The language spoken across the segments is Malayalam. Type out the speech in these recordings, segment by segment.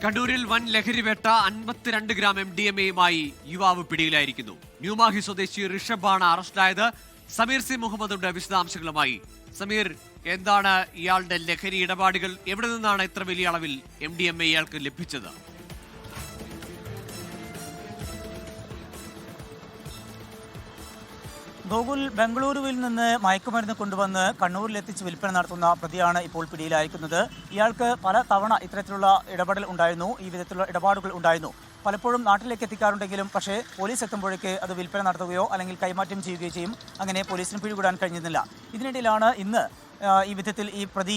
കണ്ണൂരിൽ വൻ ലഹരിവേട്ട 52 ഗ്രാം MDMA-യുമായി യുവാവ് പിടിയിലായിരിക്കുന്നു. ന്യൂമാഹി സ്വദേശി ഋഷഭാണ് അറസ്റ്റിലായത്. സമീർ സി മുഹമ്മദുണ്ട് വിശദാംശങ്ങളുമായി. സമീർ, എന്താണ് ഇയാളുടെ ലഹരി ഇടപാടുകൾ? എവിടെ നിന്നാണ് ഇത്ര വലിയ അളവിൽ MDMA ഇയാൾക്ക് ലഭിച്ചത്? ഗോകുൽ, ബംഗളൂരുവിൽ നിന്ന് മയക്കുമരുന്ന് കൊണ്ടുവന്ന് കണ്ണൂരിലെത്തിച്ച് വിൽപ്പന നടത്തുന്ന പ്രതിയാണ് ഇപ്പോൾ പിടിയിലായിരിക്കുന്നത്. ഇയാൾക്ക് പല തവണ ഇത്തരത്തിലുള്ള ഇടപെടൽ ഉണ്ടായിരുന്നു, ഈ വിധത്തിലുള്ള ഇടപാടുകൾ ഉണ്ടായിരുന്നു. പലപ്പോഴും നാട്ടിലേക്ക് എത്തിക്കാറുണ്ടെങ്കിലും പക്ഷേ പോലീസ് എത്തുമ്പോഴേക്ക് അത് വിൽപ്പന നടത്തുകയോ അല്ലെങ്കിൽ കൈമാറ്റം ചെയ്യുകയോ ചെയ്യും. അങ്ങനെ പോലീസിന് പിടികൂടാൻ കഴിഞ്ഞിരുന്നില്ല. ഇതിനിടയിലാണ് ഇന്ന് ഈ വിധത്തിൽ ഈ പ്രതി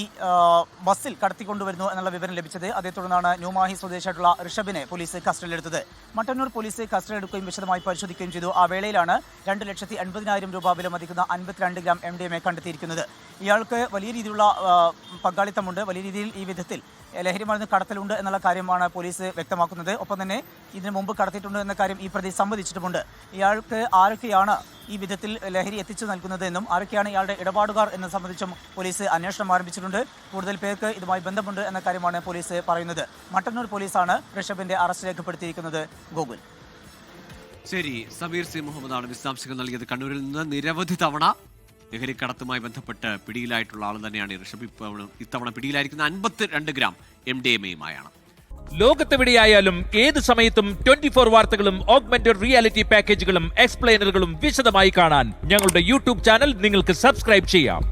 ബസ്സിൽ കടത്തിക്കൊണ്ടുവരുന്നു എന്നുള്ള വിവരം ലഭിച്ചത്. അതേ തുടർന്നാണ് ന്യൂമാഹി സ്വദേശിയായിട്ടുള്ള ഋഷഭിനെ പോലീസ് കസ്റ്റഡിയിലെടുത്തത്. മട്ടന്നൂർ പോലീസ് കസ്റ്റഡിയെടുക്കുകയും വിശദമായി പരിശോധിക്കുകയും ചെയ്തു. ആ വേളയിലാണ് 2,50,000 രൂപ വില മതിക്കുന്ന 52 ഗ്രാം MDMA കണ്ടെത്തിയിരിക്കുന്നത്. ഇയാൾക്ക് വലിയ രീതിയിലുള്ള പങ്കാളിത്തമുണ്ട്, വലിയ രീതിയിൽ ഈ വിധത്തിൽ ലഹരി മരുന്ന് കടത്തലുണ്ട് എന്നുള്ള കാര്യമാണ് പോലീസ് വ്യക്തമാക്കുന്നത്. ഒപ്പം തന്നെ ഇതിനു മുമ്പ് കടത്തിയിട്ടുണ്ട് എന്ന കാര്യം ഈ പ്രതി സമ്മതിച്ചിട്ടുമുണ്ട്. ഇയാൾക്ക് ആരൊക്കെയാണ് ഈ വിധത്തിൽ ലഹരി എത്തിച്ചു നൽകുന്നത് എന്നും ആരൊക്കെയാണ് ഇയാളുടെ ഇടപാടുകാർ എന്നത് സംബന്ധിച്ചും പോലീസ് അന്വേഷണം ആരംഭിച്ചിട്ടുണ്ട്. കൂടുതൽ പേർക്ക് ഇതുമായി ബന്ധമുണ്ട് എന്ന കാര്യമാണ് പോലീസ് പറയുന്നത്. മട്ടന്നൂർ പോലീസാണ് ഋഷഭിന്റെ അറസ്റ്റ് രേഖപ്പെടുത്തിയിരിക്കുന്നത്. ഗോകുൽ, ശരി. സമീർ സി മുഹമ്മദാണ് വിശദാംശങ്ങൾ നൽകിയത്. കണ്ണൂരിൽ നിന്ന് നിരവധി തവണ ലഹരിക്കടത്തുമായി ബന്ധപ്പെട്ട് പിടിയിലായിട്ടുള്ള ആൾ തന്നെയാണ് ഋഷഭ്. ഇത്തവണ പിടിയിലായിരിക്കുന്ന 52 ഗ്രാം MDMA-യുമായാണ്. ലോകത്തെവിടെയായാലും ഏത് സമയത്തും 24 വാർത്തകളും ഓഗ്മെന്റഡ് റിയാലിറ്റി പാക്കേജുകളും എക്സ്പ്ലെയിനറുകളും വിശദമായി കാണാൻ ഞങ്ങളുടെ യൂട്യൂബ് ചാനൽ നിങ്ങൾക്ക് സബ്സ്ക്രൈബ് ചെയ്യാം.